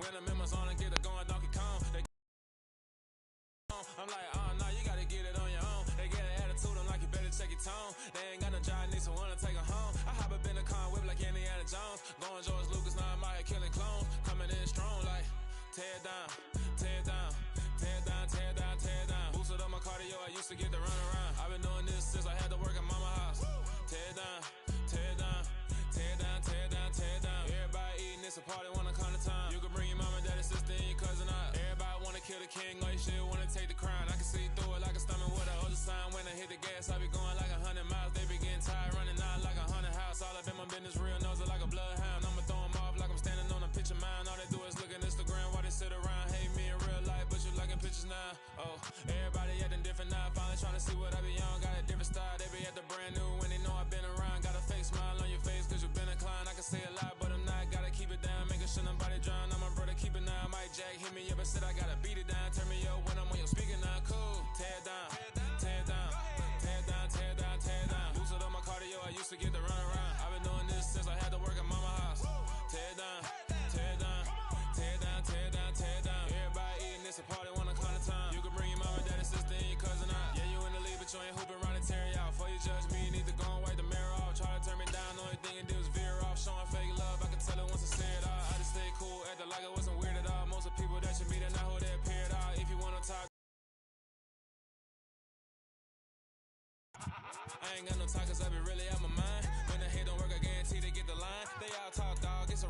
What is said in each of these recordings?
random members on and get it going Donkey Kong. I'm like, nah, you gotta get it on your own. They get an attitude, I'm like, you better check your tone. They ain't got no job, need someone to take her home. I hop up in the car, whip like Indiana Jones. Going George Lucas, now I'm out here killing clones. Coming in strong like, tear down, tear down, tear down, tear down, tear down. Boosted up my cardio, I used to get to run around. I've been doing this since I had to work at mama house. Tear down, tear down, tear down, tear down, tear down. Everybody eating, it's a party, wanna come to time. You can bring your mama, daddy, sister, and your cousin out. Everybody wanna kill the king, or you shit wanna take the crown. I can see through it like a stomach with a other sign. When I hit the gas, I be going like 100 miles. They be getting tired, running out like 100 house. All up in my business, real nose like a bloodhound. I'ma throw them off like I'm standing on a picture mound. All they do is look at Instagram while they sit around. Hate me in real life, but you liking pictures now. Oh, everybody acting different now. Finally trying to see what I be on. Got a different style, they be at the brand new when they know I've been around. Got a fake smile on your face cause you been inclined. I can say a lot, but I'm not. Gotta keep it down, making sure nobody drown. I'm my brother, keep it now. Mike Jack hit me up and said I gotta beat it down. Turn me up when I'm on your speaker now. Cool, tear down, tear down, tear down, tear down, tear down. Boosted up my cardio, I used to get to run around. I've been doing this since I had to work at mama house. Tear down, tear down, tear down, tear down, tear down. Everybody eating, it's a party, wanna come to time. You can bring your mama, daddy, sister, and your cousin out. Yeah, you in the league, but you ain't hooping around and tearing out. Before you judge me, you need to go and wipe the mirror off. Try to turn me down, the only thing you do is veer off. Showing fake love, I can tell it once I say it all. I just stay cool, acting like I wasn't weird at all. Most of the people that you meet are not who they appear at all. If you wanna talk, I ain't got no talk cause I be really out my mind. When the hate don't work, I guarantee they get the line. They all talk, dog, it's a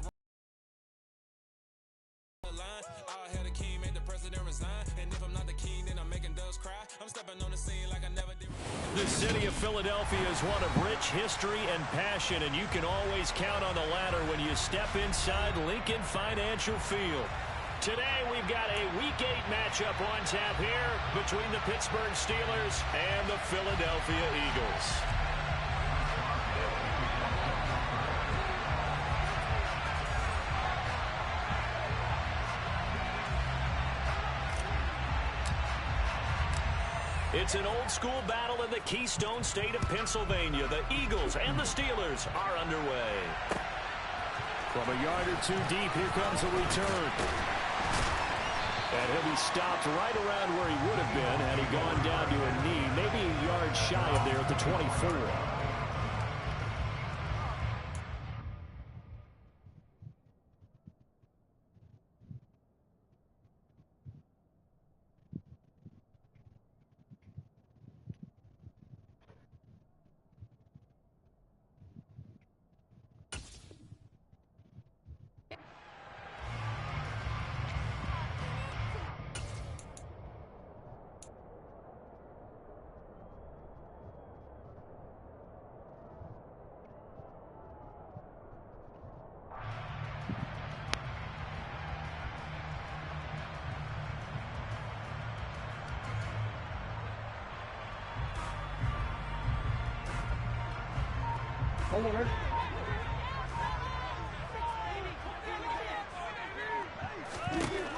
line. All hell the king, made the president resign. And if I'm not the king, then I'm making doves cry. I'm stepping on the scene like I never did. The city of Philadelphia is one of rich history and passion, and you can always count on the latter when you step inside Lincoln Financial Field. Today we've got a Week 8 matchup on tap here between the Pittsburgh Steelers and the Philadelphia Eagles. It's an old-school battle in the Keystone State of Pennsylvania. The Eagles and the Steelers are underway. From a yard or two deep, here comes a return. And he'll be stopped right around where he would have been had he gone down to a knee, maybe a yard shy of there at the 24.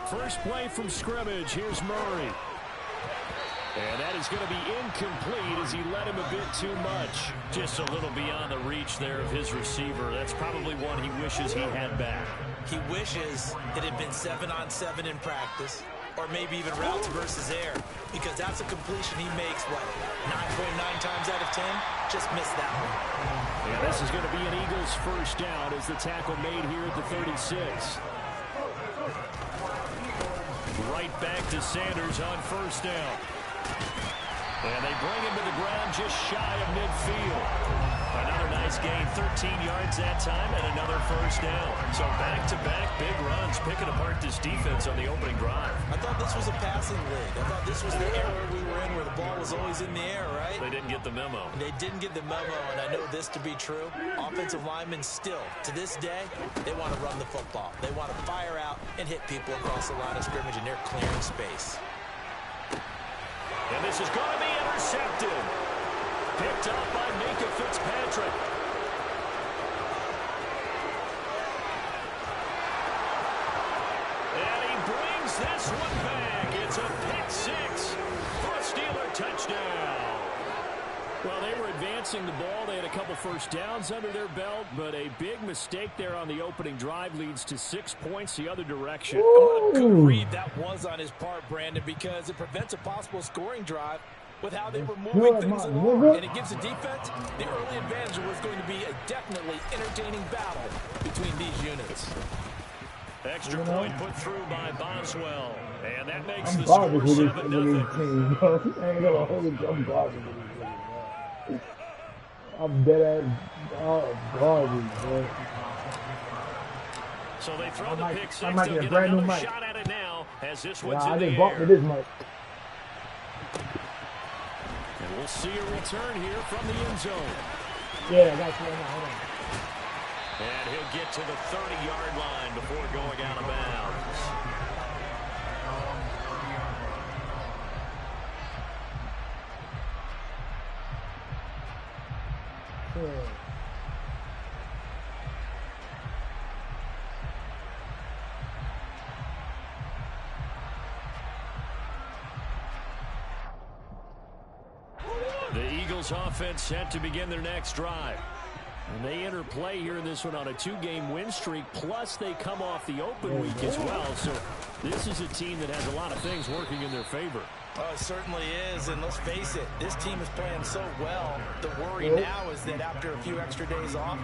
First play from scrimmage. Here's Murray. And that is going to be incomplete as he led him a bit too much. Just a little beyond the reach there of his receiver. That's probably one he wishes he had back. He wishes it had been 7-on-7 in practice, or maybe even routes versus air, because that's a completion he makes, what, 9.9 times out of 10? Just missed that one. And this is going to be an Eagles first down as the tackle made here at the 36. Right back to Sanders on first down. And they bring him to the ground just shy of midfield. Another nice gain, 13 yards that time, and another first down. So back-to-back big runs, picking apart this defense on the opening drive. I thought this was a passing league. I thought this was the era we were in where the ball was always in the air, right? They didn't get the memo. They didn't get the memo, and I know this to be true. Offensive linemen still, to this day, they want to run the football. They want to fire out and hit people across the line of scrimmage, and they're clearing space. And this is going to be intercepted. Picked up by Minka Fitzpatrick. And he brings this one back. It's a pick six for a Steeler touchdown. Well, they were advancing the ball. They had a couple first downs under their belt, but a big mistake there on the opening drive leads to 6 points the other direction. What a good read that was on his part, Brandon, because it prevents a possible scoring drive with how they were moving things along. And it gives the defense the early advantage of what's going to be a definitely entertaining battle between these units. Extra point put through by Boswell. And that makes the score 7-0. I'm dead ass garbage, bro. So they throw the pick six. I might get a brand new mic. Shot at it now as this one's I in the just bought air. me this mic. And we'll see a return here from the end zone. Yeah, I got you right now. Hold on. And he'll get to the 30-yard line before going out of bounds. The Eagles offense set to begin their next drive. And they enter play here in this one on a 2-game win streak, plus they come off the open week as well. So this is a team that has a lot of things working in their favor. Oh, it certainly is, and let's face it, this team is playing so well. The worry now is that after a few extra days off,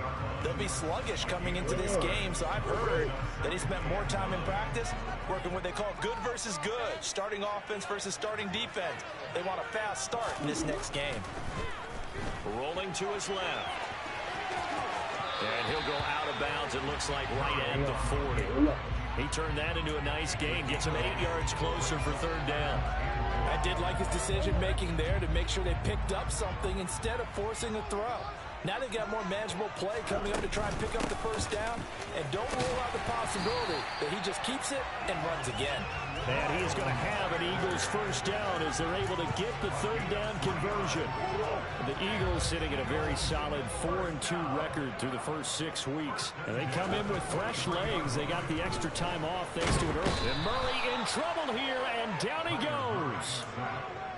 they'll be sluggish coming into this game. So I've heard that he spent more time in practice working what they call good versus good, starting offense versus starting defense. They want a fast start in this next game. Rolling to his left. And he'll go out of bounds, it looks like, right at the 40. He turned that into a nice gain, gets him 8 yards closer for third down. I did like his decision-making there to make sure they picked up something instead of forcing a throw. Now they've got more manageable play coming up to try and pick up the first down. And don't rule out the possibility that he just keeps it and runs again. And he's going to have an Eagles first down as they're able to get the third down conversion. The Eagles sitting at a very solid 4-2 record through the first 6 weeks. And they come in with fresh legs. They got the extra time off thanks to an early. And Murray in trouble here, and down he goes.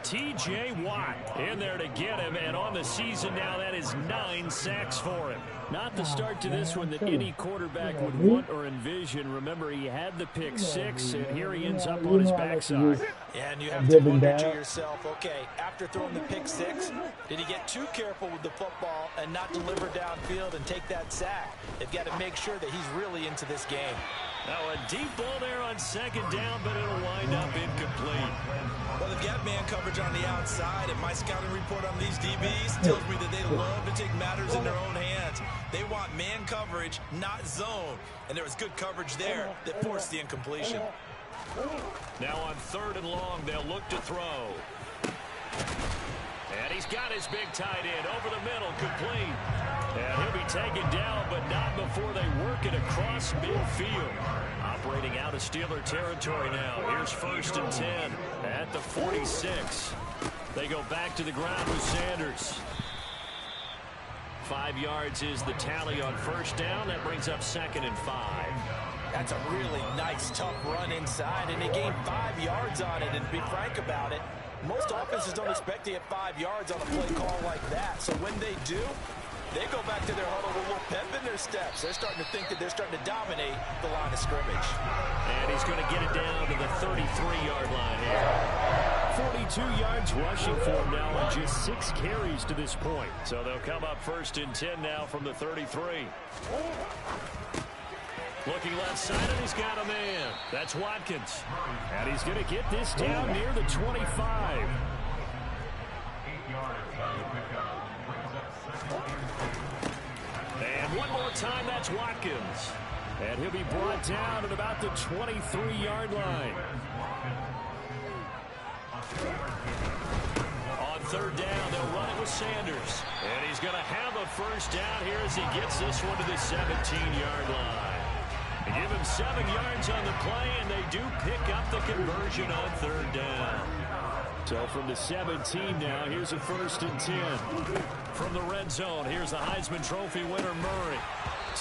T.J. Watt in there to get him, and on the season now, that is 9 sacks for him. Not the start to this one that any quarterback would want or envision. Remember, he had the pick 6, and here he ends up on his backside. Yeah, and you have to wonder to yourself, okay, after throwing the pick 6, did he get too careful with the football and not deliver downfield and take that sack? They've got to make sure that he's really into this game. Now a deep ball there on second down, but it'll wind up incomplete. Well, they've got man coverage on the outside, and my scouting report on these DBs tells me that they love to take matters in their own hands. They want man coverage, not zone. And there was good coverage there that forced the incompletion. Now on 3rd and long, they'll look to throw. And he's got his big tight end over the middle, complete. And he'll be taken down, but not before they work it across midfield. Operating out of Steeler territory now. Here's 1st and 10 at the 46. They go back to the ground with Sanders. 5 yards is the tally on first down. That brings up 2nd and 5. That's a really nice, tough run inside, and they gained 5 yards on it. And to be frank about it, most offenses don't expect to get 5 yards on a play call like that. So when they do, they go back to their huddle with a little pep in their steps. They're starting to think that they're starting to dominate the line of scrimmage. And he's going to get it down to the 33-yard line here. 42 yards rushing for him now on just 6 carries to this point. So they'll come up 1st and 10 now from the 33. Looking left side, and he's got a man. That's Watkins. And he's going to get this down near the 25. And one more time, that's Watkins. And he'll be brought down at about the 23-yard line. On 3rd down, they'll run it with Sanders. And he's going to have a first down here as he gets this one to the 17-yard line. They give him 7 yards on the play, and they do pick up the conversion on 3rd down. So from the 17 now, here's a 1st and 10. From the red zone, here's the Heisman Trophy winner, Murray.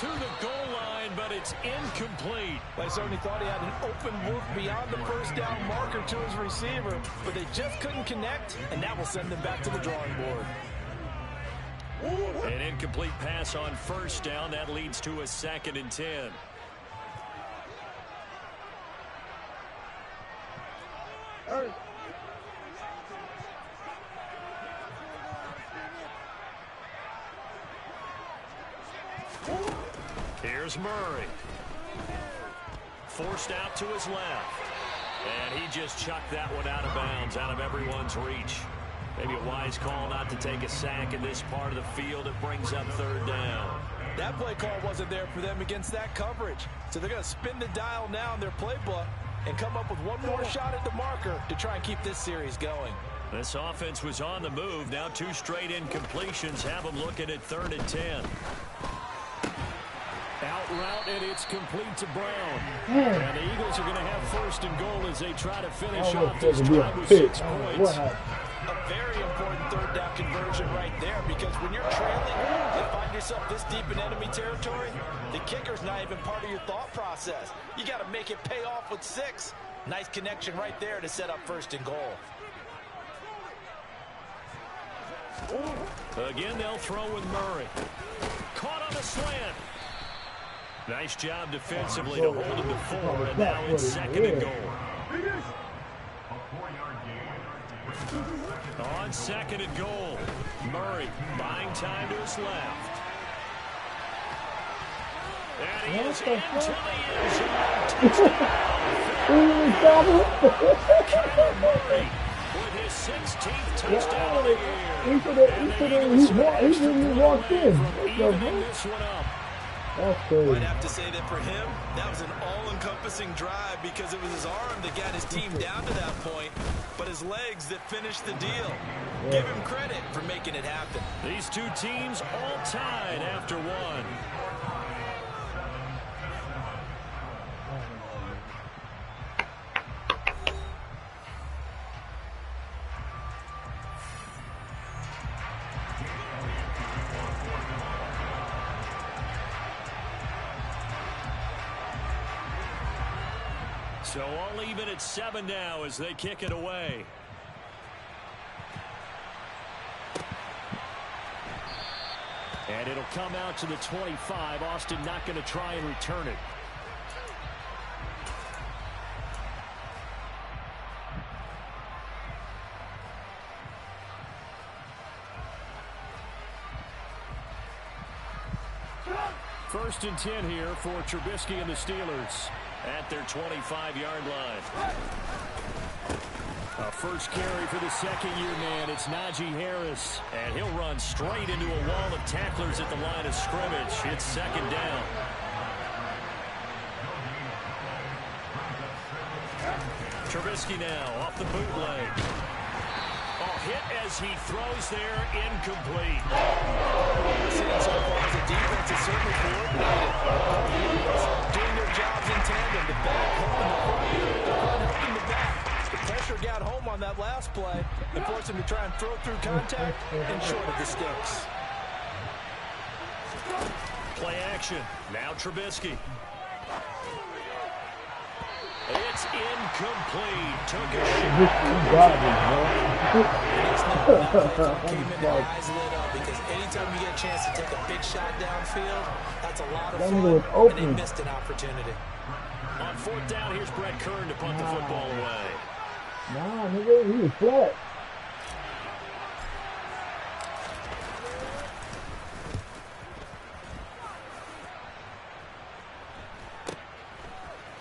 To the goal line, but it's incomplete. I certainly thought he had an open look beyond the first down marker to his receiver, but they just couldn't connect, and that will send them back to the drawing board. An incomplete pass on first down. That leads to a 2nd and 10. Here's Murray. Forced out to his left. And he just chucked that one out of bounds, out of everyone's reach. Maybe a wise call not to take a sack in this part of the field. It brings up 3rd down. That play call wasn't there for them against that coverage. So they're going to spin the dial now in their playbook and come up with one more shot at the marker to try and keep this series going. This offense was on the move. Now 2 straight incompletions have them looking at 3rd and 10. Out route, and it's complete to Brown. And the Eagles are going to have 1st and goal as they try to finish off this drive with 6 points. A very important 3rd down conversion right there, because when you're trailing and find yourself this deep in enemy territory, the kicker's not even part of your thought process. You got to make it pay off with 6. Nice connection right there to set up 1st and goal. Again, they'll throw with Murray. Caught on the slant. Nice job defensively to hold him to 4, and now it's 2nd and goal. On 2nd and goal, Murray buying time to his left. And he is into the end zone. Touchdown. Murray with his 16th touchdown of the year. He walked in. Evening this one up. That's crazy. I'd have to say that for him, that was an all-encompassing drive, because it was his arm that got his team down to that point, but his legs that finished the deal. Yeah. Give him credit for making it happen. These 2 teams all tied after 1. So all even at 7 now as they kick it away. And it'll come out to the 25. Austin not going to try and return it. First and 10 here for Trubisky and the Steelers at their 25-yard line. A first carry for the second-year man. It's Najee Harris. And he'll run straight into a wall of tacklers at the line of scrimmage. It's 2nd down. Trubisky now off the bootleg. Hit as he throws there, incomplete. We're seeing so far as the defense is certainly coordinated. Doing their jobs in tandem. The back helping the front helping the back. The pressure got home on that last play and forced him to try and throw through contact and short of the sticks. Play action. Now Trubisky. It's incomplete. Took a shot. Came in the eyes lit up, because anytime you get a chance to take a big shot downfield, that's a lot of fun, and they missed an opportunity. On 4th down, here's Brett Kern to punt the football away. Nah, nigga, he was flat.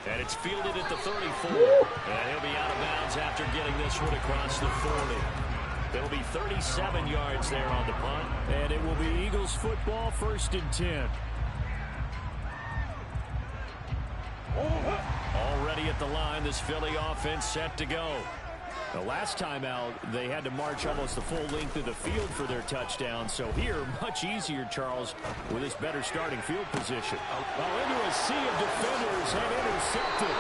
And it's fielded at the 34. And he'll be out of bounds after getting this one across the 40. There'll be 37 yards there on the punt. And it will be Eagles football, 1st and 10. Already at the line, this Philly offense set to go. The last time out, they had to march almost the full length of the field for their touchdown. So here, much easier, Charles, with this better starting field position. Well, into a sea of defenders and intercepted.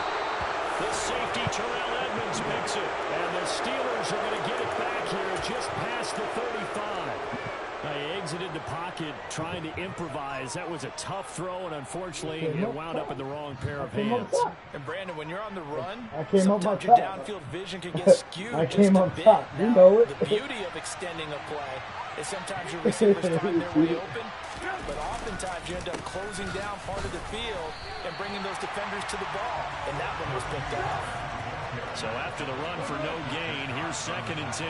The safety, Terrell Edmonds, makes it. And the Steelers are going to get it back here just past the 35. He exited the pocket trying to improvise. That was a tough throw, and unfortunately, it wound up in the wrong pair of hands. And Brandon, when you're on the run, sometimes your downfield vision can get skewed I just came a up bit. top. You Now, know it. the beauty of extending a play is sometimes your receivers find their way open, but oftentimes you end up closing down part of the field and bringing those defenders to the ball. And that one was picked off. So after the run for no gain, here's 2nd and 10.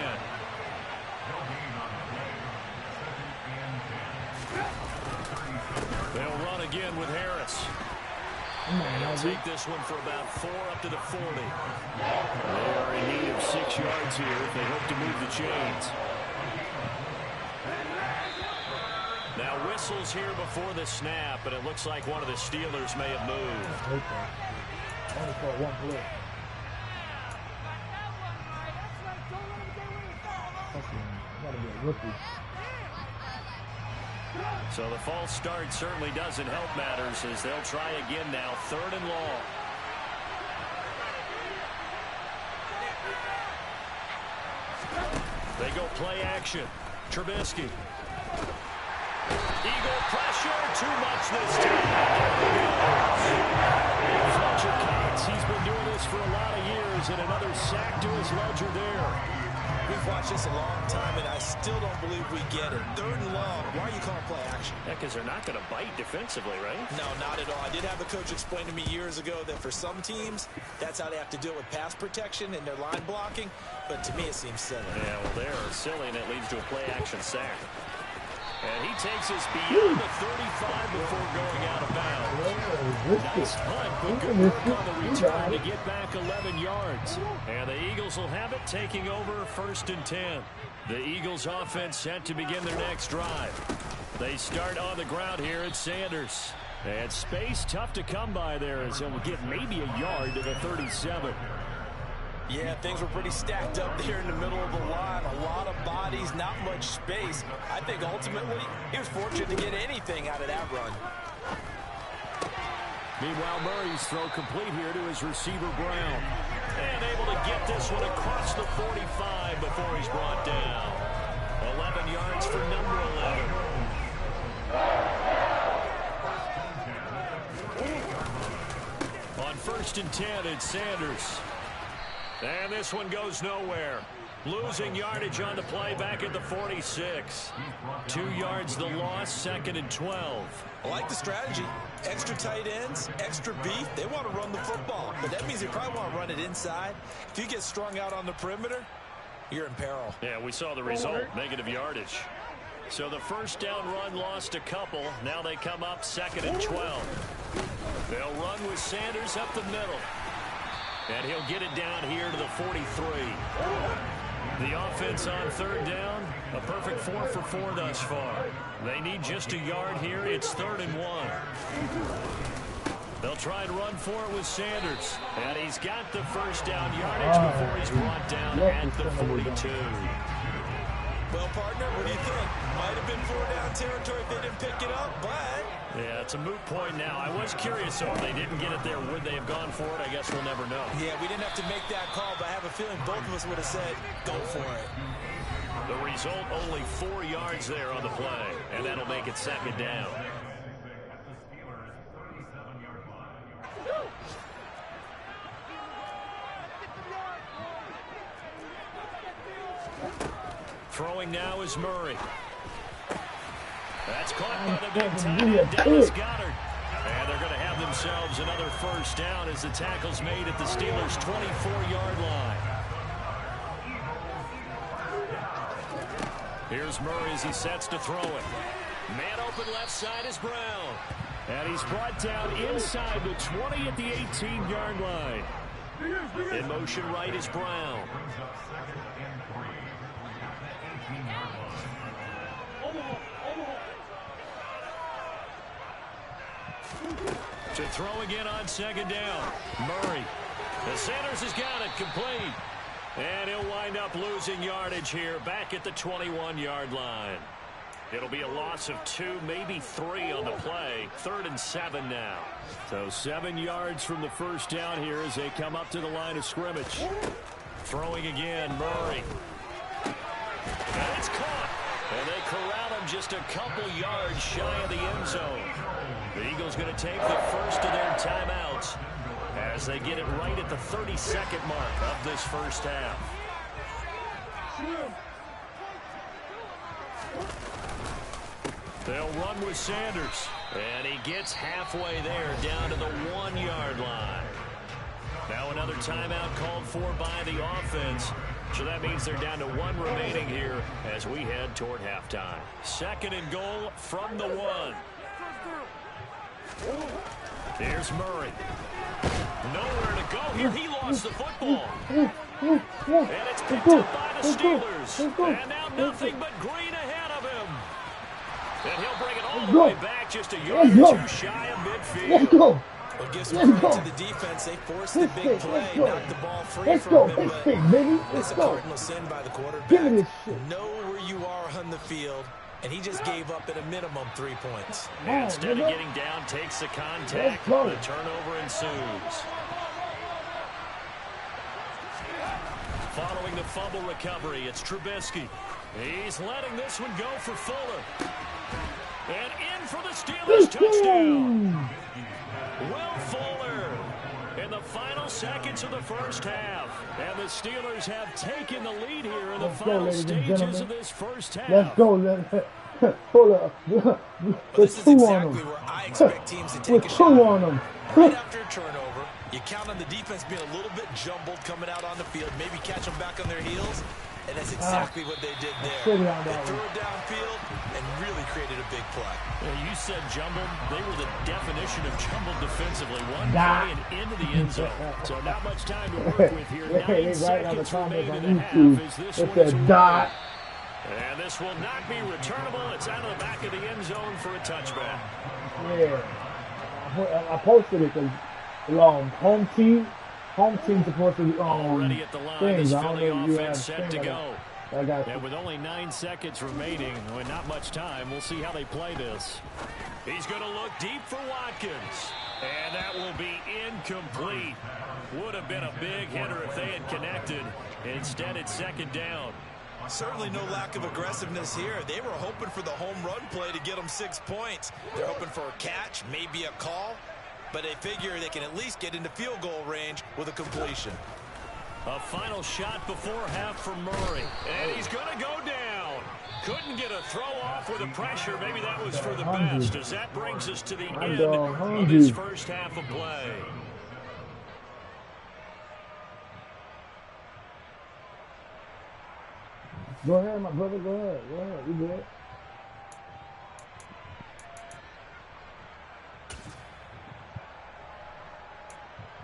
They'll run again with Harris. And he'll take this one for about 4 up to the 40. They are in need of 6 yards here if they hope to move the chains. Now whistles here before the snap, but it looks like one of the Steelers may have moved. Only for one play. Gotta be a rookie. So the false start certainly doesn't help matters as they'll try again now, 3rd and long. They go play action. Trubisky. Eagle pressure, too much this time. Fletcher Cox, he's been doing this for a lot of years, and another sack to his ledger there. We've watched this a long time, and I still don't believe we get it. 3rd and long, why are you calling play action? Yeah, because they're not going to bite defensively, right? No, not at all. I did have a coach explain to me years ago that for some teams, that's how they have to deal with pass protection and their line blocking, but to me it seems silly. Yeah, well, they're silly, and it leads to a play-action sack. And he takes us beyond the 35 before going out of bounds. Nice punt, but good work on the return to get back 11 yards. And the Eagles will have it, taking over 1st and 10. The Eagles offense set to begin their next drive. They start on the ground here at Sanders. And space tough to come by there as they'll get maybe a yard to the 37. Yeah, things were pretty stacked up there in the middle of the line. A lot of bodies, not much space. I think ultimately he was fortunate to get anything out of that run. Meanwhile, Murray's throw complete here to his receiver, Brown. And able to get this one across the 45 before he's brought down. 11 yards for number 11. On 1st and 10, it's Sanders. And this one goes nowhere. Losing yardage on the play back at the 46. 2 yards the loss, 2nd and 12. I like the strategy. Extra tight ends, extra beef. They want to run the football, but that means they probably want to run it inside. If you get strung out on the perimeter, you're in peril. Yeah, we saw the result, negative yardage. So the 1st down run lost a couple. Now they come up 2nd and 12. They'll run with Sanders up the middle. And he'll get it down here to the 43. The offense on 3rd down, a perfect 4 for 4 thus far. They need just a yard here. It's 3rd and 1. They'll try and run for it with Sanders. And he's got the 1st down yardage before he's brought down at the 42. Well, partner, what do you think? Might have been 4-down territory if they didn't pick it up, but... Yeah, it's a moot point now. I was curious, so if they didn't get it there, would they have gone for it? I guess we'll never know. Yeah, we didn't have to make that call, but I have a feeling both of us would have said, go for it. The result, only 4 yards there on the play, and that'll make it 2nd down. Throwing now is Murray. That's caught by the big tight end, Dallas Goedert. And they're going to have themselves another 1st down as the tackle's made at the Steelers' 24-yard line. Here's Murray as he sets to throw it. Man open left side is Brown. And he's brought down inside the 20 at the 18-yard line. In motion right is Brown. To throw again on 2nd down. Murray. The Sanders has got it complete. And he'll wind up losing yardage here back at the 21-yard line. It'll be a loss of 2, maybe 3 on the play. 3rd and 7 now. So 7 yards from the 1st down here as they come up to the line of scrimmage. Throwing again, Murray. And it's caught. And they corral him just a couple yards shy of the end zone. The Eagles going to take the first of their timeouts as they get it right at the 32nd mark of this first half. They'll run with Sanders. And he gets halfway there down to the 1-yard line. Now another timeout called for by the offense. So that means they're down to 1 remaining here as we head toward halftime. 2nd and goal from the 1. Here's Murray. Nowhere to go here. He lost the football. And it's picked up by the Steelers. And now nothing but green ahead of him. And he'll bring it all the way back just a yard or two shy of midfield. Let's go. Well, gives credit to the defense. They forced the big play, knocked the ball free from him. It's a cardinal sin by the quarterback. Know where you are on the field, and he just gave up at a minimum 3 points. And instead of getting down, takes the contact. The turnover ensues. Following the fumble recovery, it's Trubisky. He's letting this one go for Fuller. And in for the Steelers touchdown. Will Fuller in the final seconds of the first half. And the Steelers have taken the lead here in the final stages of this first half. Let's go. Fuller. This is exactly where I expect teams to take a shot. On them. Right after a turnover, you count on the defense being a little bit jumbled coming out on the field, maybe catch them back on their heels. And that's exactly what they did there. They threw it downfield and really created a big play. Yeah, you said jumbled. They were the definition of jumbled defensively. One play and into the end zone. So not much time to work with here. 9 seconds remaining in the half as this one is away. And this will not be returnable. It's out of the back of the end zone for a touchback. Yeah. I posted it because home team supposed to be already at the line. This Philly offense set to go. And with only 9 seconds remaining, with not much time, we'll see how they play this. He's going to look deep for Watkins. And that will be incomplete. Would have been a big hitter if they had connected. Instead, it's 2nd down. Certainly no lack of aggressiveness here. They were hoping for the home run play to get them 6 points. They're hoping for a catch, maybe a call. But they figure they can at least get into field goal range with a completion. A final shot before half for Murray. And he's going to go down. Couldn't get a throw off with the pressure. Maybe that was for the best, as that brings us to the end of this first half of play. Go ahead, my brother. Go ahead. You good?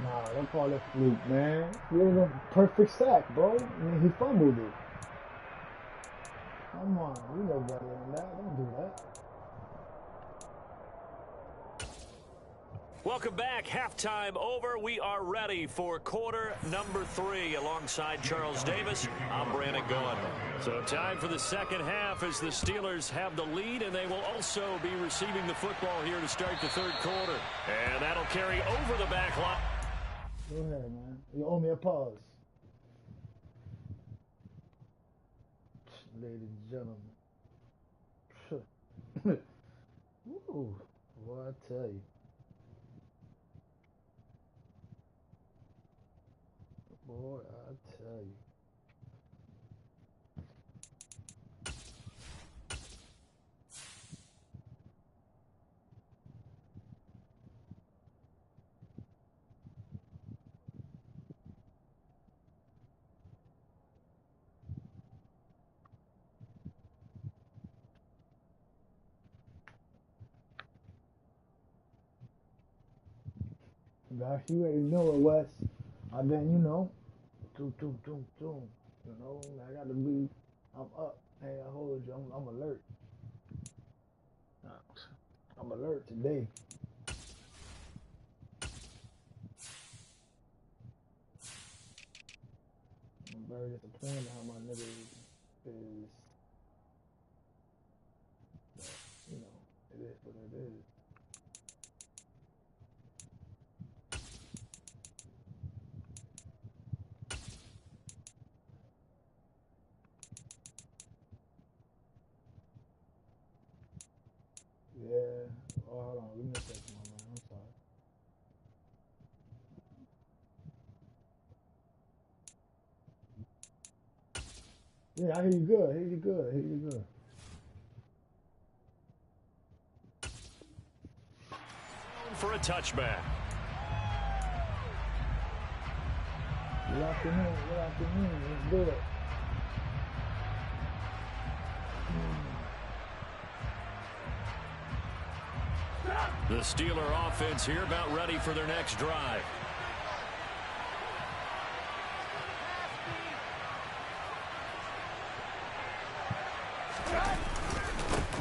Nah, don't call it fluke, man. It was a perfect sack, bro. I mean, he fumbled it. Come on, you know better than that. Don't do that. Welcome back. Halftime over. We are ready for quarter number 3. Alongside Charles Davis, I'm Brandon Gaughan. So time for the second half as the Steelers have the lead, and they will also be receiving the football here to start the third quarter. And that'll carry over the back line. Go ahead, man. You owe me a pause. Ladies and gentlemen. Ooh, boy, I tell you. Boy, I tell you. Gosh, you already know it, Wes. I've been, doom. I gotta be, I'm up. Hey, I hold you, I'm alert. I'm alert today. I'm very disappointed how my nigga is, it is what it is. Yeah, I hear you good. I hear you good. I hear you good. For a touchback. Good afternoon. Good afternoon. Let's do it. The Steeler offense here about ready for their next drive.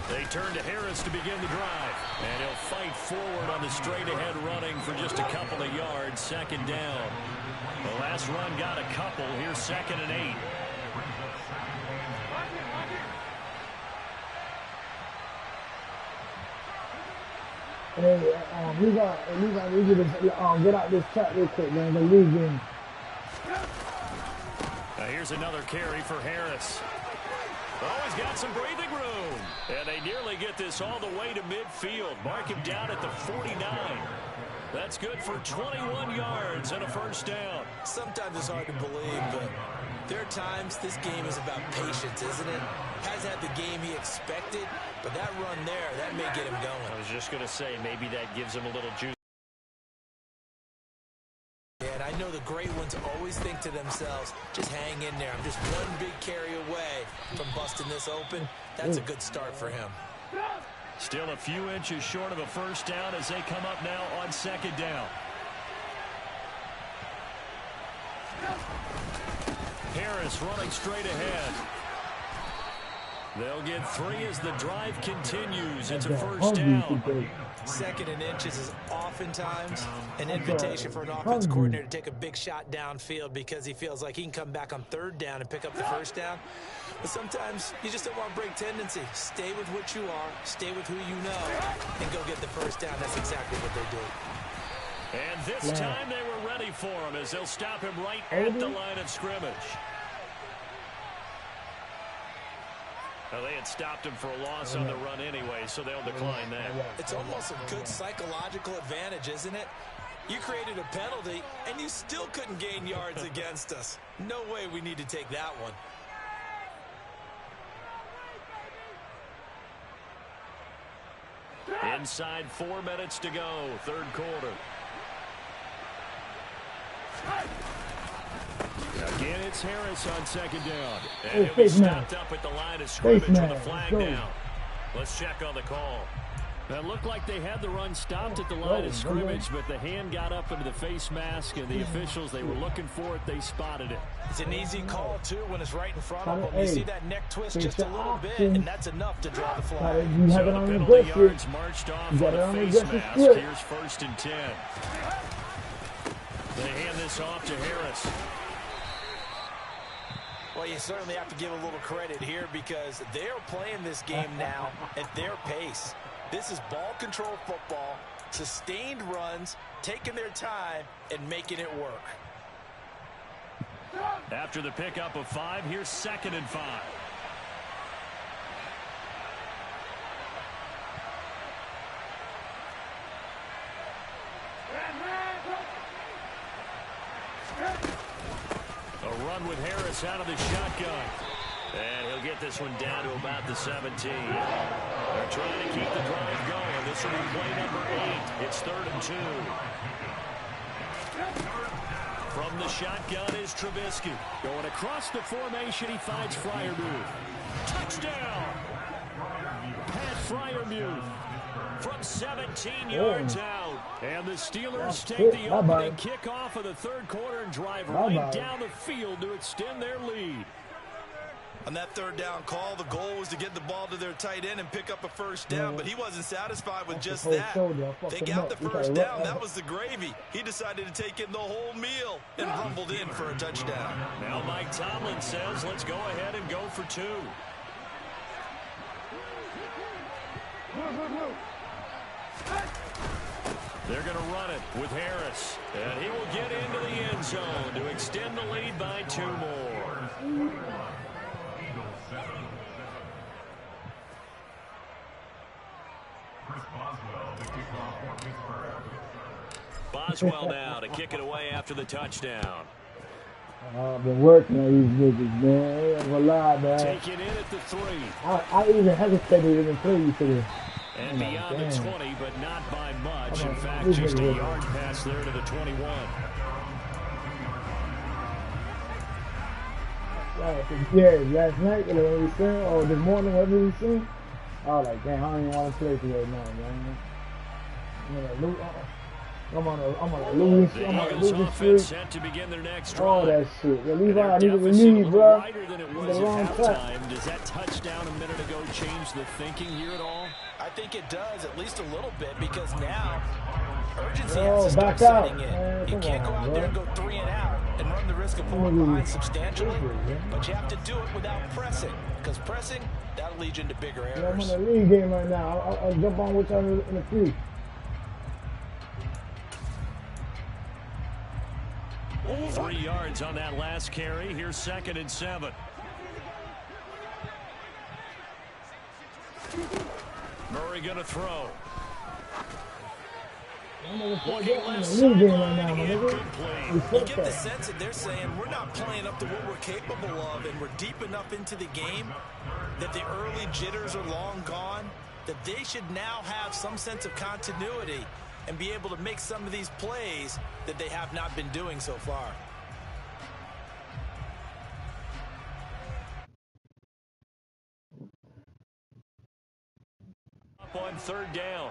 They turn to Harris to begin the drive. And he'll fight forward on the straight-ahead running for just a couple of yards. Second down. The last run got a couple. Here's 2nd and 8. Hey, we need to get out this chat real quick, man. The league game. Now here's another carry for Harris. Oh, he's got some breathing room. And they nearly get this all the way to midfield. Mark him down at the 49. That's good for 21 yards and a first down. Sometimes it's hard to believe, but there are times this game is about patience, isn't it? Hasn't had the game he expected, but that run there, that may get him going. I was just going to say, maybe that gives him a little juice. And I know the great ones always think to themselves, just hang in there. I'm just one big carry away from busting this open. That's a good start for him. Still a few inches short of a first down as they come up now on 2nd down. Harris running straight ahead. They'll get 3 as the drive continues. It's a first down. 2nd and inches is oftentimes an invitation for an offense coordinator to take a big shot downfield because he feels like he can come back on 3rd down and pick up the first down. But sometimes you just don't want to break tendency. Stay with what you are, stay with who you know, and go get the first down. That's exactly what they do. And this time they were ready for him as they'll stop him right at the line of scrimmage. Well, they had stopped him for a loss on the run anyway, so they'll decline that. It's almost a good psychological advantage, isn't it? You created a penalty, and you still couldn't gain yards against us. No way we need to take that one. Inside 4 minutes to go, 3rd quarter. Again, it's Harris on 2nd down. And he'll be stopped up at the line of scrimmage with a flag down. Let's check on the call. It looked like they had the run stopped at the line of scrimmage, but the hand got up into the face mask, and the officials, they were looking for it. They spotted it. It's an easy call, too, when it's right in front of them. You see that neck twist just a little bit, and that's enough to draw the flag. So the penalty yards marched off on the face mask. Here's 1st and 10. They hand this off to Harris. Well, you certainly have to give a little credit here because they're playing this game now at their pace. This is ball control football, sustained runs, taking their time, and making it work. After the pickup of 5, here's 2nd and 5. A run with Harris out of the shotgun. And he'll get this one down to about the 17. They're trying to keep the drive going. This will be play number 8. It's 3rd and 2. From the shotgun is Trubisky. Going across the formation, he finds Freiermuth. Touchdown! Pat Freiermuth from 17 yards out. And the Steelers take the opening kickoff of the 3rd quarter and drive right down the field to extend their lead. On that 3rd down call, the goal was to get the ball to their tight end and pick up a first down, but he wasn't satisfied with just that. They got the first down. That was the gravy. He decided to take in the whole meal and rumbled in for a touchdown. Now Mike Tomlin says, let's go ahead and go for 2. They're going to run it with Harris. And he will get into the end zone to extend the lead by 2 more. Boswell now to kick it away after the touchdown. I've been working on these niggas, man. I ain't gonna lie, man. Taking in at the 3. I even hesitated to even play you today. And beyond the 20, but not by much. In fact, This just a nigga yard pass there to the 21. Yeah, last night, when we seen, or this morning, whatever we seen, I was like, damn, I don't even want to play today now, man. I'm on a losing streak. I'm on a losing streak. Set to begin their next drive. All that shit. Yeah, Levi needed to leave, bro. Than it was at halftime. Does that touchdown a minute ago change the thinking here at all? I think it does, at least a little bit, because now urgency Oh, has to start back out. setting in. Man, You can't go out there and go 3 and out and run the risk of falling behind substantially, but you have to do it without pressing, because pressing, that'll lead you into bigger Yeah, I'm errors. on the league game right now. I'll jump on with y'all in a few. Oh, 3 yards on that last carry. Here's 2nd and 7. Murray going to throw. I'm in the league game right now, my nigga. You get the sense that they're saying we're not playing up to what we're capable of, and we're deep enough into the game that the early jitters are long gone, that they should now have some sense of continuity and be able to make some of these plays that they have not been doing so far. Up on 3rd down.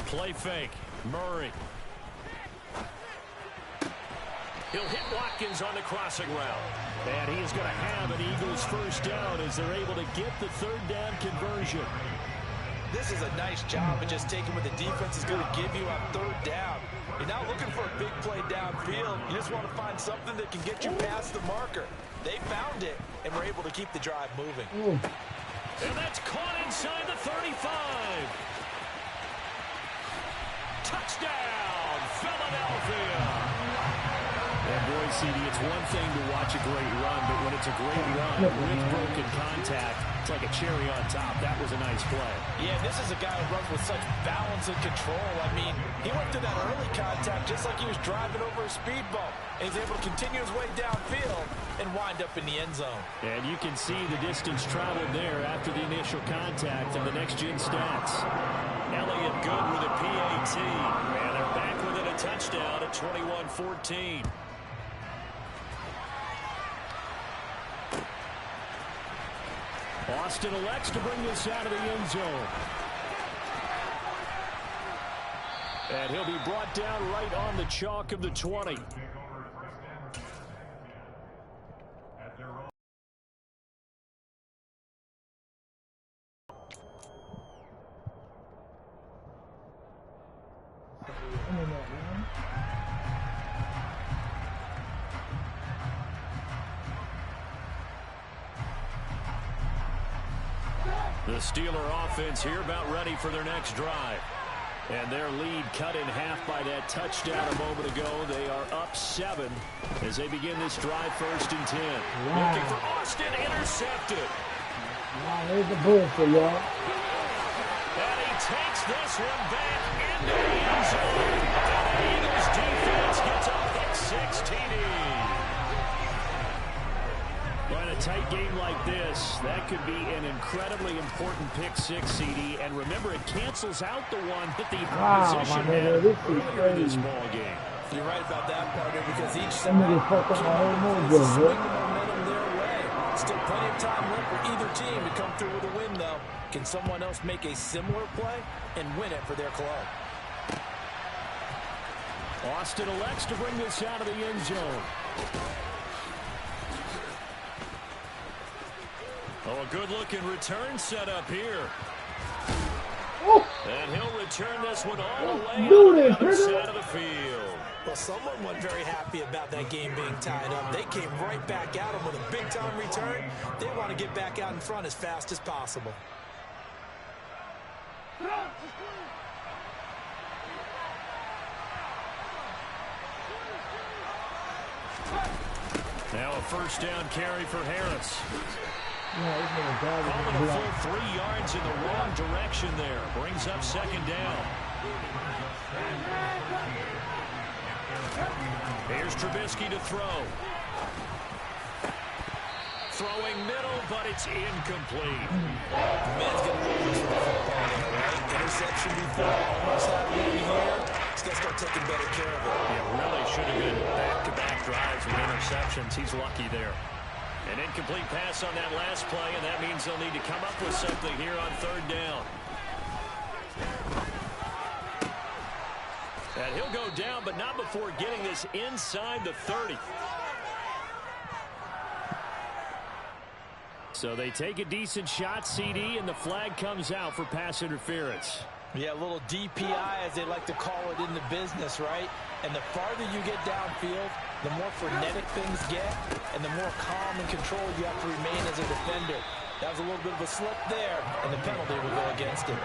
Play fake. Murray. He'll hit Watkins on the crossing route. And he is going to have an Eagles first down as they're able to get the 3rd down conversion. This is a nice job of just taking what the defense is going to give you on 3rd down. You're not looking for a big play downfield. You just want to find something that can get you past the marker. They found it and were able to keep the drive moving. And that's caught inside the 35. Touchdown, Philadelphia. And boy, CD, it's one thing to watch a great run, but when it's a great run with broken contact, it's like a cherry on top. That was a nice play. Yeah, this is a guy who runs with such balance and control. I mean, he went through that early contact just like he was driving over a speed bump. And he's able to continue his way downfield and wind up in the end zone. And you can see the distance traveled there after the initial contact and the next-gen stats. Elliott good with a PAT. And they're back within a touchdown at 21-14. Austin elects to bring this out of the end zone. And he'll be brought down right on the chalk of the 20. The Steeler offense here about ready for their next drive. And their lead cut in half by that touchdown a moment ago. They are up 7 as they begin this drive 1st and 10. Wow. Looking for Austin, intercepted. Wow, there's the bullshit, y'all. And he takes this one back into the end zone. And the Eagles defense gets a pick 6 TD. But in a tight game like this, that could be an incredibly important pick 6, CD. And remember, it cancels out the one that the opposition had earlier in this ball game. You're right about that, partner, because each side fucked up my whole mojo, swing the momentum their way. Still plenty of time left for either team to come through with a win, though. Can someone else make a similar play and win it for their club? Austin elects to bring this out of the end zone. Oh, a good-looking return set up here. And he'll return this one all the way on the other side of the field. Well, someone wasn't very happy about that game being tied up. They came right back at him with a big-time return. They want to get back out in front as fast as possible. Now a first down carry for Harris. Yeah, Calling a full 3 yards in the wrong direction there. Brings up 2nd down. Here's Trubisky to throw. Throwing middle, but it's incomplete. Man's getting a little bit of the football there, right? Interception before, almost had one here. He's got to start taking better care of it. Yeah, really should have been back-to-back drives with interceptions. He's lucky there. An incomplete pass on that last play, and that means they'll need to come up with something here on third down. And he'll go down, but not before getting this inside the 30. So they take a decent shot, CD, and the flag comes out for pass interference. Yeah, a little DPI, as they like to call it in the business, right? And the farther you get downfield, the more frenetic things get, and the more calm and controlled you have to remain as a defender. That was a little bit of a slip there, and the penalty will go against him.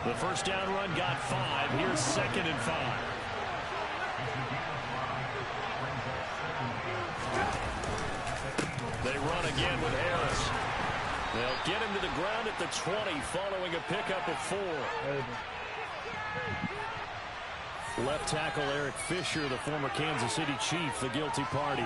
The first down run got 5. Here's 2nd and 5. They run again with Harris. They'll get him to the ground at the 20 following a pickup of 4. Left tackle Eric Fisher, the former Kansas City Chief, the guilty party.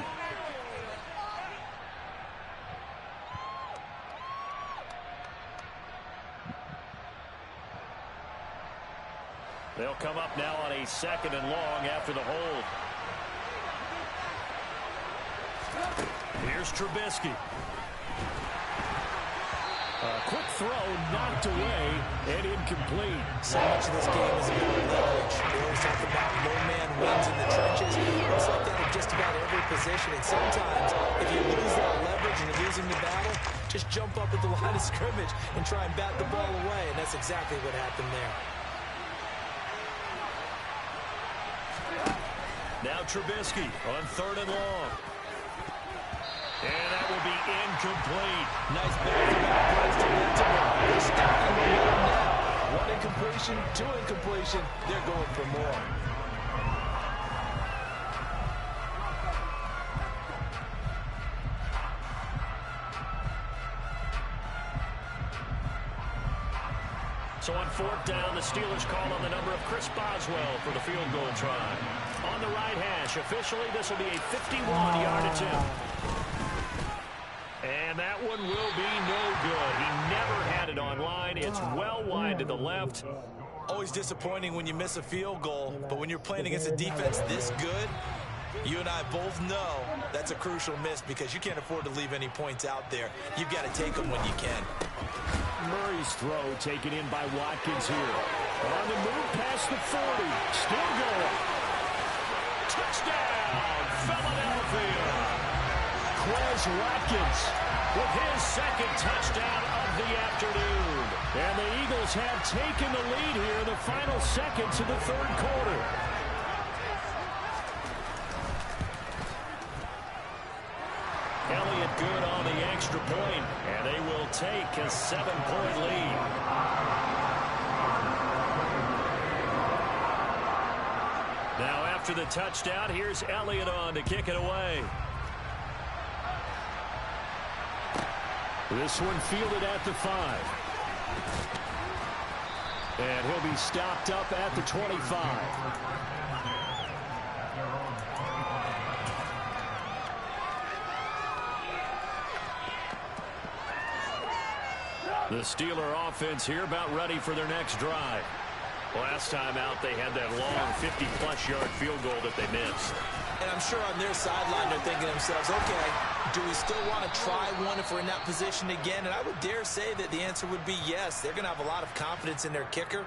They'll come up now on a 2nd and long after the hold. Here's Trubisky. Quick throw, knocked away, and incomplete. So much of this game is about leverage. We always talk about low man wins in the trenches. It's like that in just about every position. And sometimes, if you lose that leverage and you're losing the battle, just jump up at the line of scrimmage and try and bat the ball away. And that's exactly what happened there. Now Trubisky on 3rd and long. And that will be incomplete. Nice back-to-back runs to Baltimore. They're stacking the board now. 1 incompletion, 2 incompletion. They're going for more. So on 4th down, the Steelers call on the number of Chris Boswell for the field goal try. On the right hash, officially this will be a 51-yard attempt. And that one will be no good. He never had it on line. It's well wide to the left. Always disappointing when you miss a field goal, but when you're playing against a defense this good, you and I both know that's a crucial miss because you can't afford to leave any points out there. You've got to take them when you can. Murray's throw taken in by Watkins here. On the move past the 40. Still going. Touchdown, Philadelphia. Quez Watkins with his 2nd touchdown of the afternoon. And the Eagles have taken the lead here in the final seconds of the 3rd quarter. Elliott good on the extra point, and they will take a 7-point lead. Now after the touchdown, here's Elliott on to kick it away. This one fielded at the 5. And he'll be stopped up at the 25. The Steeler offense here about ready for their next drive. Last time out, they had that long 50-plus yard field goal that they missed. And I'm sure on their sideline they're thinking to themselves, okay, do we still want to try one if we're in that position again? And I would dare say that the answer would be yes. They're going to have a lot of confidence in their kicker.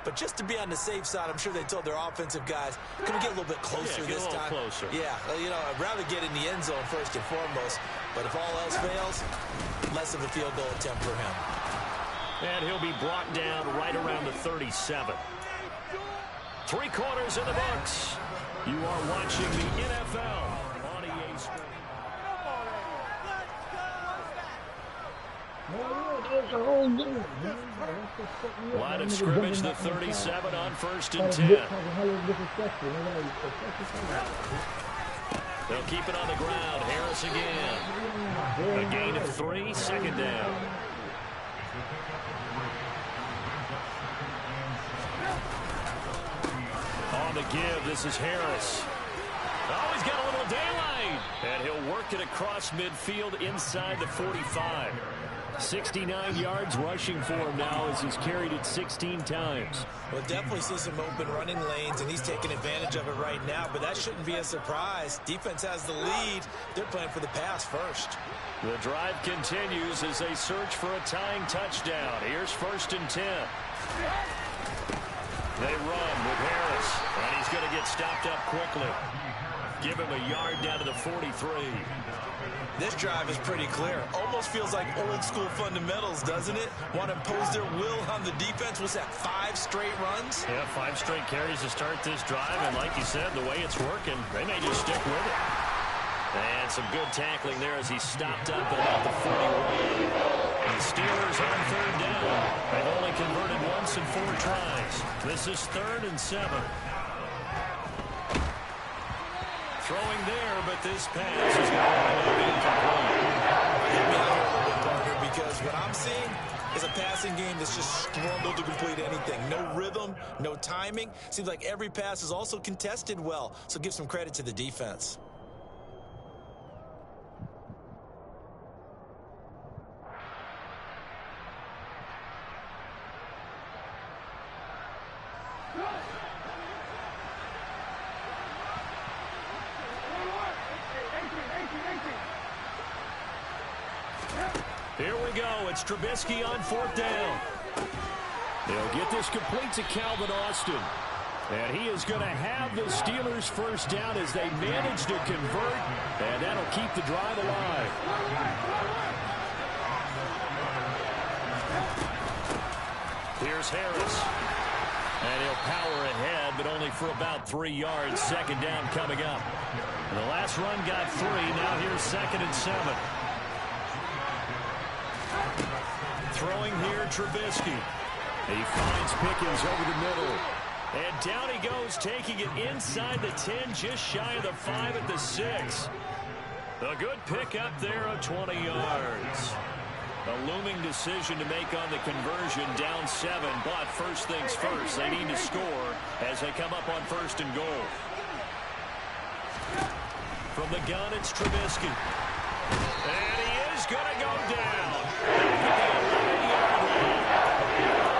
But just to be on the safe side, I'm sure they told their offensive guys, can we get a little bit closer this time? Closer. Yeah, you know, I'd rather get in the end zone first and foremost. But if all else fails, less of a field goal attempt for him. And he'll be brought down right around the 37. 3 quarters in the books. You are watching the NFL on EA Sports. Line of scrimmage, the 37 on 1st and 10. They'll keep it on the ground. Harris again. A gain of 3, 2nd down. On the give, this is Harris. Oh, he's got a little it across midfield inside the 45. 69 yards rushing for him now as he's carried it 16 times. Well, definitely see some open running lanes, and he's taking advantage of it right now, but that shouldn't be a surprise. Defense has the lead. They're playing for the pass first. The drive continues as they search for a tying touchdown. Here's 1st and 10. They run with Harris, and he's going to get stopped up quickly. Give him a yard down to the 43. This drive is pretty clear. Almost feels like old-school fundamentals, doesn't it? Want to impose their will on the defense. Was that 5 straight runs? Yeah, 5 straight carries to start this drive, and like you said, the way it's working, they may just stick with it. And some good tackling there as he stopped up at about the 41. The Steelers on 3rd down. They've only converted once in 4 tries. This is 3rd and 7. Throwing there, but this pass is going to be incomplete. Hit me out here a little bit, partner, because what I'm seeing is a passing game that's just struggled to complete anything. No rhythm, no timing. Seems like every pass is also contested well, so give some credit to the defense. Here we go. It's Trubisky on 4th down. They'll get this complete to Calvin Austin. And he is going to have the Steelers 1st down as they manage to convert. And that'll keep the drive alive. Here's Harris. And he'll power ahead, but only for about 3 yards. 2nd down coming up. And the last run got 3. Now here's 2nd and 7. Throwing here, Trubisky. He finds Pickens over the middle. And down he goes, taking it inside the 10, just shy of the 5 at the 6. A good pick up there of 20 yards. A looming decision to make on the conversion, down 7. But first things first, they need to score as they come up on 1st and goal. From the gun, it's Trubisky. And he is going to go down.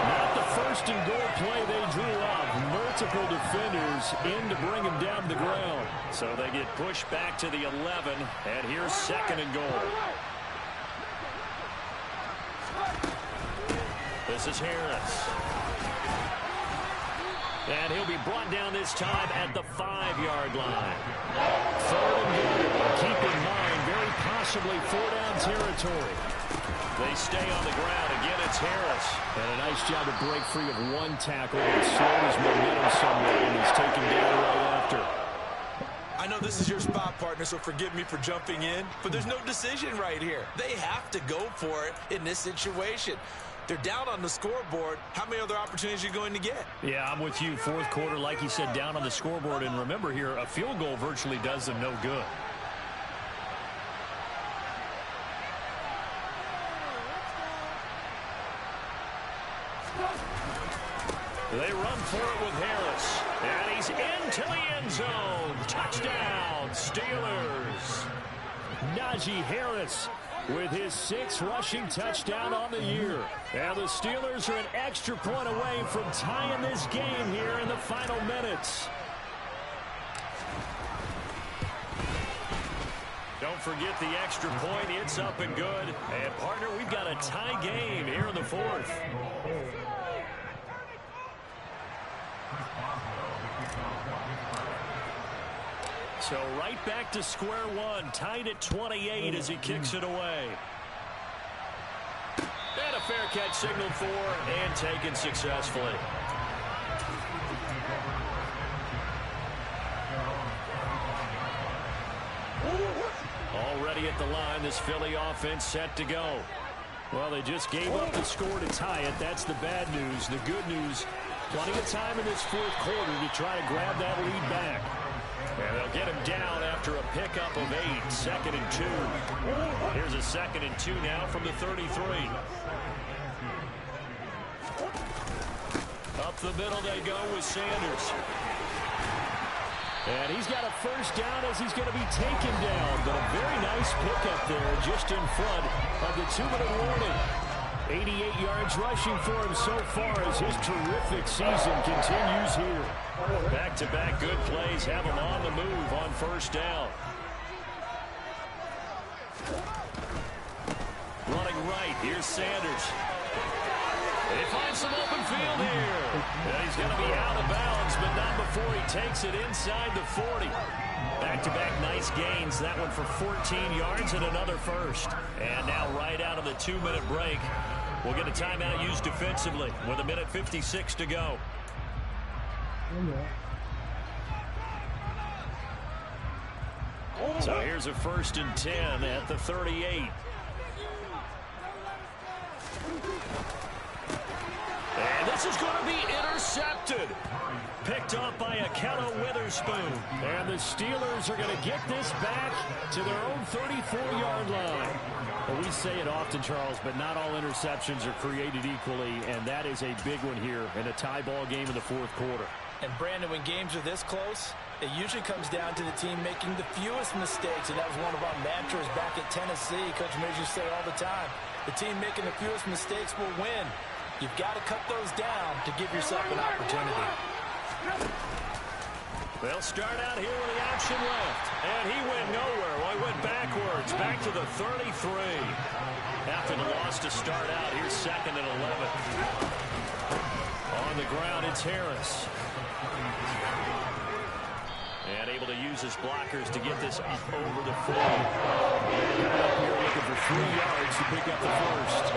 Not the 1st and goal play they drew up. Multiple defenders in to bring him down to the ground. So they get pushed back to the 11, and here's 2nd and goal. This is Harris. And he'll be brought down this time at the 5-yard line. 3rd and goal. Keep in mind, very possibly 4-down territory. They stay on the ground. Again, it's Harris. And a nice job to break free of 1 tackle that slowed his momentum somewhat, and he's taken down right after. I know this is your spot, partner, so forgive me for jumping in, but there's no decision right here. They have to go for it in this situation. They're down on the scoreboard. How many other opportunities are you going to get? Yeah, I'm with you. 4th quarter, like you said, down on the scoreboard. And remember here, a field goal virtually does them no good. They run for it with Harris. And he's into the end zone. Touchdown, Steelers. Najee Harris with his 6th rushing touchdown on the year. And the Steelers are an extra point away from tying this game here in the final minutes. Don't forget the extra point. It's up and good. And, partner, we've got a tie game here in the 4th. So right back to square one, tied at 28 as he kicks it away. And a fair catch signaled for and taken successfully. Already at the line, this Philly offense set to go. Well, they just gave up the score to tie it. That's the bad news. The good news, plenty of time in this 4th quarter to try to grab that lead back. And they'll get him down after a pickup of 8, 2nd and 2. Here's a 2nd and 2 now from the 33. Up the middle they go with Sanders. And he's got a first down as he's going to be taken down. But a very nice pickup there just in front of the 2-minute warning. 88 yards rushing for him so far as his terrific season continues here. Back-to-back good plays have him on the move on first down. Running right, here's Sanders. He finds some open field here. And he's going to be out of bounds, but not before he takes it inside the 40. Back-to-back nice gains. That one for 14 yards and another first. And now right out of the 2-minute break, we'll get a timeout used defensively with 1:56 to go. So here's a 1st and 10 at the 38. And this is going to be intercepted. Picked up by Akello Witherspoon. And the Steelers are going to get this back to their own 34-yard line. Well, we say it often, Charles, but not all interceptions are created equally, and that is a big one here in a tie ball game in the 4th quarter. And, Brandon, when games are this close, it usually comes down to the team making the fewest mistakes, and that was one of our mantras back at Tennessee. Coach Mears used to say all the time, the team making the fewest mistakes will win. You've got to cut those down to give yourself an opportunity. They'll start out here with the option left. And he went nowhere. Well, he went backwards, back to the 33. After the loss to start out, here's 2nd and 11. On the ground, it's Harris. And able to use his blockers to get this up over the 40. Up here looking for 3 yards to pick up the first.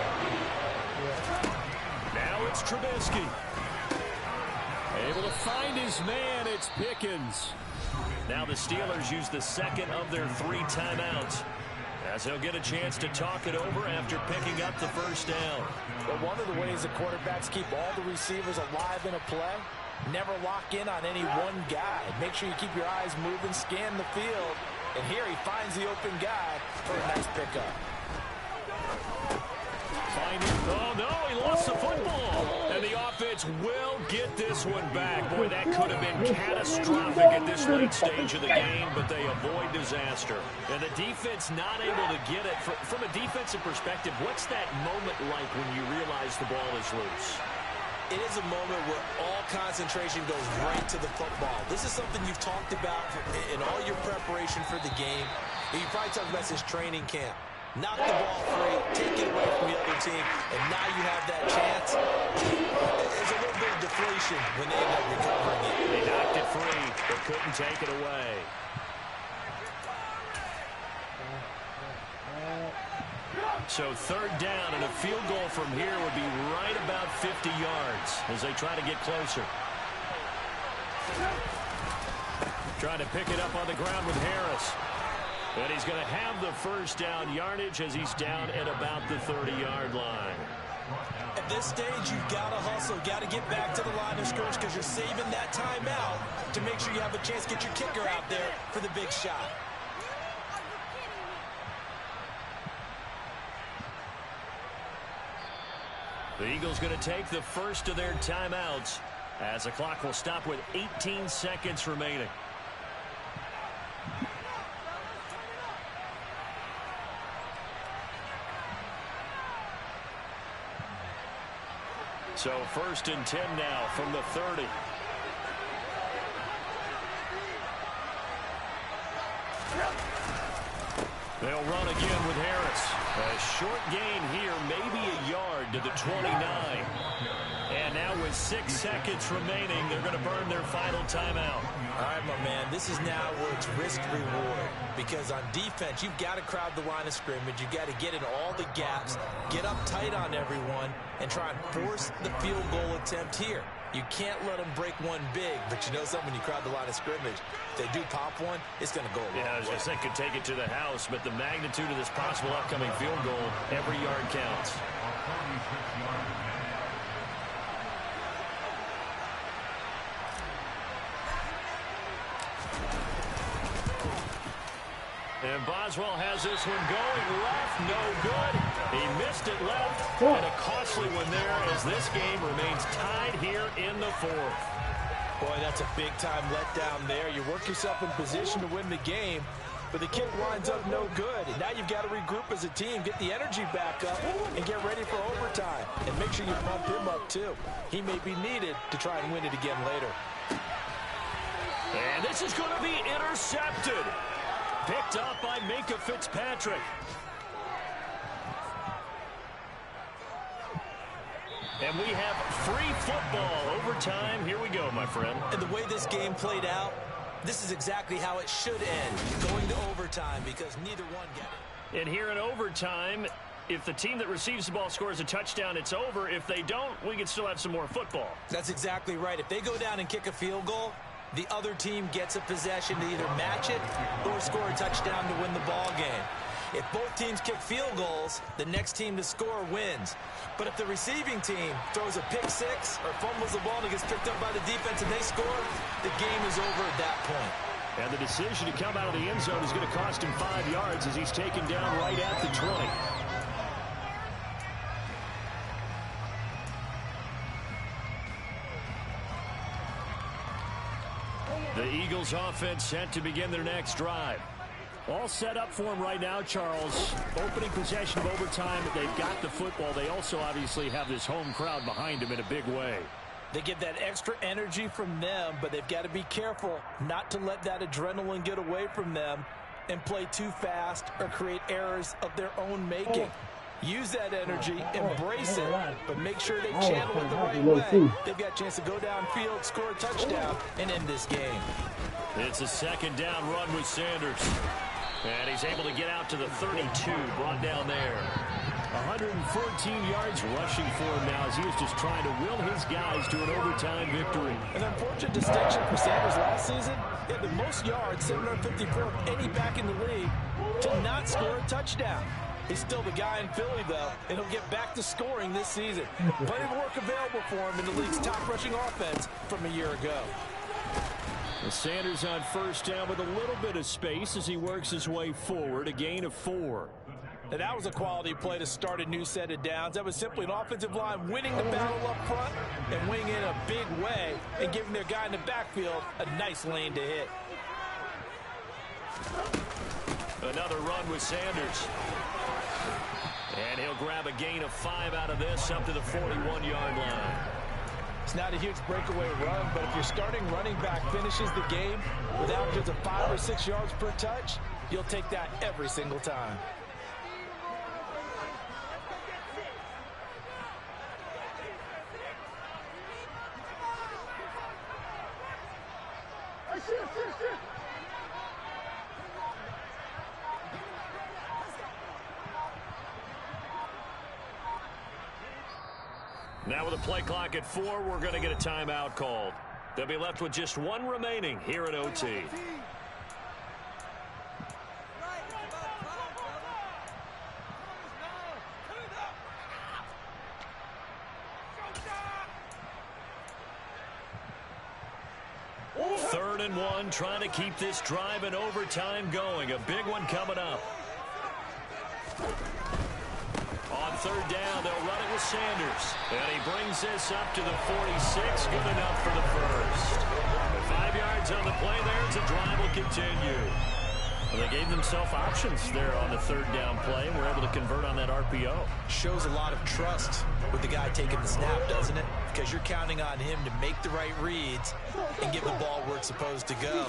Now it's Trubisky. Able to find his man, it's Pickens. Now the Steelers use the 2nd of their 3 timeouts, as they'll get a chance to talk it over after picking up the first down. Well, one of the ways the quarterbacks keep all the receivers alive in a play, never lock in on any one guy. Make sure you keep your eyes moving, scan the field, and here he finds the open guy for a nice pickup. Oh, no, he lost the football. And the offense will get this one back. Boy, that could have been catastrophic at this late stage of the game, but they avoid disaster. And the defense not able to get it. From a defensive perspective, what's that moment like when you realize the ball is loose? It is a moment where all concentration goes right to the football. This is something you've talked about in all your preparation for the game. You probably talked about this training camp. Knock the ball free, take it away from the other team, and now you have that chance. There's a little bit of deflation when they end up recovering it. They knocked it free, but couldn't take it away. So 3rd down, and a field goal from here would be right about 50 yards as they try to get closer. Trying to pick it up on the ground with Harris. And he's going to have the first down yardage as he's down at about the 30-yard line. At this stage, you've got to hustle, got to get back to the line of scrimmage because you're saving that timeout to make sure you have a chance to get your kicker out there for the big shot. The Eagles going to take the first of their timeouts as the clock will stop with 18 seconds remaining. So 1st and 10 now from the 30. They'll run again with Harris. A short gain here, maybe a yard to the 29. And now with 6 seconds remaining, they're going to burn their final timeout. All right, my man, this is now where it's risk-reward. Because on defense, you've got to crowd the line of scrimmage. You've got to get in all the gaps, get up tight on everyone, and try and force the field goal attempt here. You can't let them break one big, but you know something, when you crowd the line of scrimmage, if they do pop one, it's going to go a long way. I was going to say, could take it to the house, but the magnitude of this possible upcoming field goal, every yard counts. And Boswell has this one going left, no good. He missed it left, and a costly one there as this game remains tied here in the 4th. Boy, that's a big-time letdown there. You work yourself in position to win the game, but the kick winds up no good. And now you've got to regroup as a team, get the energy back up, and get ready for overtime. And make sure you pump him up, too. He may be needed to try and win it again later. And this is going to be intercepted. Picked up by Minka Fitzpatrick. And we have free football overtime. Here we go, my friend. And the way this game played out, this is exactly how it should end, going to overtime, because neither one get it. And here in overtime, if the team that receives the ball scores a touchdown, it's over. If they don't, we can still have some more football. That's exactly right. If they go down and kick a field goal, the other team gets a possession to either match it or score a touchdown to win the ball game. If both teams kick field goals, the next team to score wins. But if the receiving team throws a pick six or fumbles the ball and it gets picked up by the defense and they score, the game is over at that point. And the decision to come out of the end zone is going to cost him 5 yards as he's taken down right at the 20. The Eagles offense set to begin their next drive. All set up for him right now, Charles. Opening possession of overtime. They've got the football. They also obviously have this home crowd behind them in a big way. They get that extra energy from them, but they've got to be careful not to let that adrenaline get away from them and play too fast or create errors of their own making. Use that energy, embrace it, but make sure they channel it the right way. They've got a chance to go downfield, score a touchdown, and end this game. It's a second down run with Sanders. And he's able to get out to the 32, brought down there. 114 yards rushing for him now as he was just trying to will his guys to an overtime victory. An unfortunate distinction for Sanders last season. He had the most yards, 754 of any back in the league, to not score a touchdown. He's still the guy in Philly, though, and he'll get back to scoring this season. Plenty of work available for him in the league's top rushing offense from a year ago. Sanders on first down with a little bit of space as he works his way forward, a gain of 4. Now that was a quality play to start a new set of downs. That was simply an offensive line winning the battle up front and winning in a big way and giving their guy in the backfield a nice lane to hit. Another run with Sanders. And he'll grab a gain of 5 out of this up to the 41-yard line. It's not a huge breakaway run, but if your starting running back finishes the game with averages of 5 or 6 yards per touch, you'll take that every single time. Now with a play clock at 4, we're going to get a timeout called. They'll be left with just 1 remaining here at OT. Third and 1, trying to keep this drive in overtime going. A big one coming up. On third down, they'll run it with Sanders. And he brings this up to the 46. Good enough for the first. 5 yards on the play there as the drive will continue. Well, they gave themselves options there on the third down play, and were able to convert on that RPO. Shows a lot of trust with the guy taking the snap, doesn't it? Because you're counting on him to make the right reads and give the ball where it's supposed to go.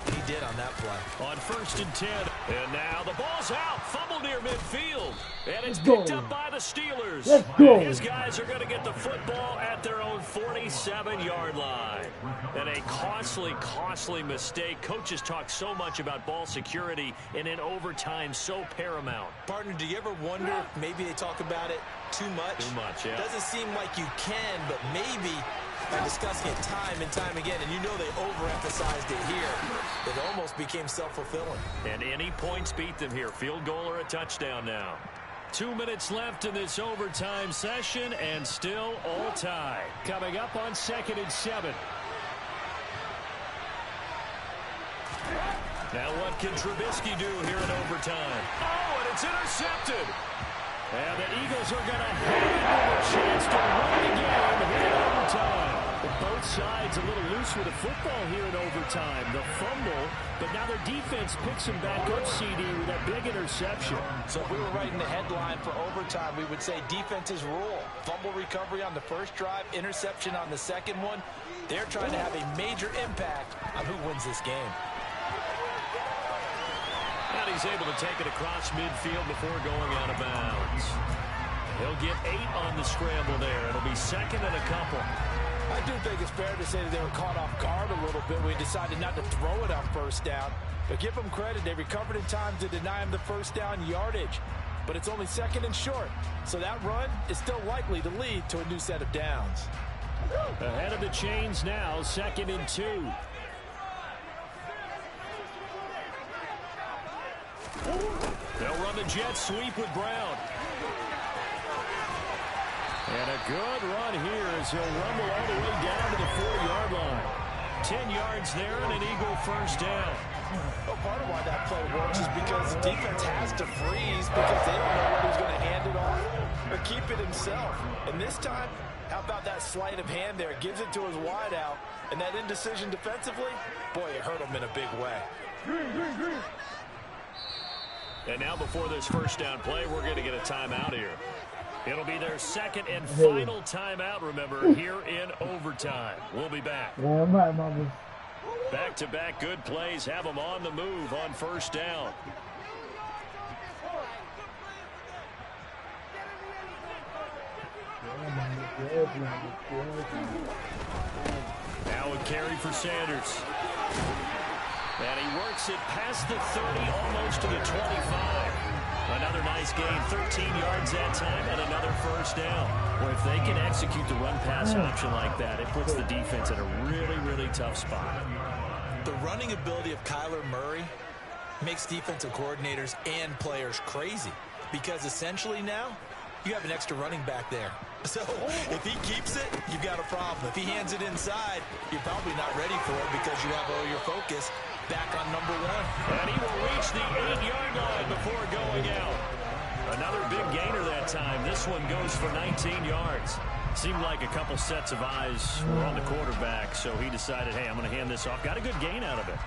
He did on that play. On first and 10. And now the ball's out. Fumble near midfield. And it's picked up by the Steelers. And his guys are going to get the football at their own 47-yard line. And a costly mistake. Coaches talk so much about ball security, and in overtime, so paramount. Partner, do you ever wonder if maybe they talk about it too much? Too much, yeah. Doesn't seem like you can, but maybe they're discussing it time and time again, and you know they overemphasized it here. It almost became self-fulfilling. And any points beat them here. Field goal or a touchdown now. 2 minutes left in this overtime session, and still all tied. Coming up on 2nd and 7. Now what can Trubisky do here in overtime? Oh, and it's intercepted. And the Eagles are going to have a chance to win the game here in overtime. Both sides a little loose with the football here in overtime. The fumble, but now their defense picks him back up, CD, with that big interception. So if we were writing the headline for overtime, we would say defenses rule. Fumble recovery on the first drive, interception on the second one. They're trying to have a major impact on who wins this game. And he's able to take it across midfield before going out of bounds. He'll get 8 on the scramble there. It'll be second and a couple. I do think it's fair to say that they were caught off guard a little bit. We decided not to throw it on first down. But give them credit. They recovered in time to deny him the first down yardage. But it's only second and short. So that run is still likely to lead to a new set of downs. Ahead of the chains now, second and 2. They'll run the jet sweep with Brown. And a good run here as he'll rumble all the way down to the 4-yard line. 10 yards there and an Eagle first down. Well, part of why that play works is because the defense has to freeze because they don't know whether he's going to hand it off or keep it himself. And this time, how about that sleight of hand there? Gives it to his wideout. And that indecision defensively, boy, it hurt him in a big way. And now before this first down play, we're going to get a timeout here. It'll be their second and final timeout, remember, here in overtime. We'll be back. Yeah, I'm right, Mama. Back-to-back good plays have them on the move on first down. Now a carry for Sanders. And he works it past the 30, almost to the 25. Another nice gain, 13 yards that time, and another first down. Well, if they can execute the run-pass option like that, it puts the defense in a really, really tough spot. The running ability of Kyler Murray makes defensive coordinators and players crazy because essentially now you have an extra running back there. So if he keeps it, you've got a problem. If he hands it inside, you're probably not ready for it because you have all your focus back on number 1. And he will reach the 8-yard line before going out. Another big gainer that time. This one goes for 19 yards. Seemed like a couple sets of eyes were on the quarterback, so he decided, hey, I'm going to hand this off. Got a good gain out of it.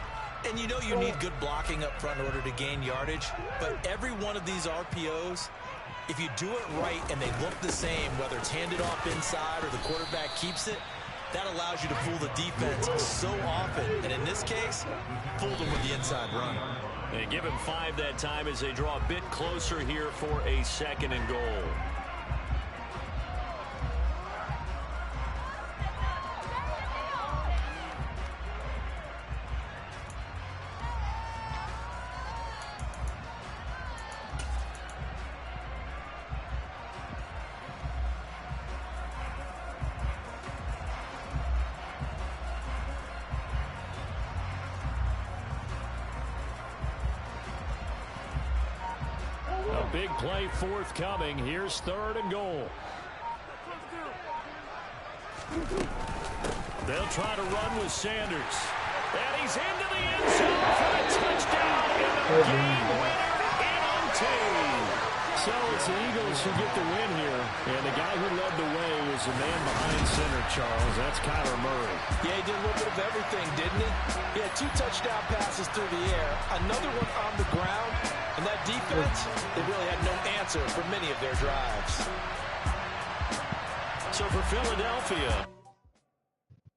And you know you need good blocking up front in order to gain yardage, but every one of these RPOs, if you do it right and they look the same, whether it's handed off inside or the quarterback keeps it, that allows you to fool the defense so often. And in this case, fooled them with the inside run. They give him 5 that time as they draw a bit closer here for a second and goal. Big play forthcoming. Here's third and goal. They'll try to run with Sanders. And he's into the end zone for a touchdown and a game winner in 2. So it's the Eagles who get the win here. And the guy who led the way was the man behind center, Charles. That's Kyler Murray. Yeah, he did a little bit of everything, didn't he? He had 2 touchdown passes through the air, another one on the ground. And that defense, they really had no answer for many of their drives. So for Philadelphia.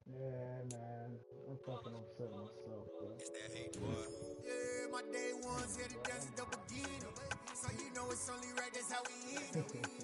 Yeah, man. I'm fucking upset myself, bro. It's that hate, boy. Yeah, my day one's here to dance double again. So you know it's only right, that's how we eat.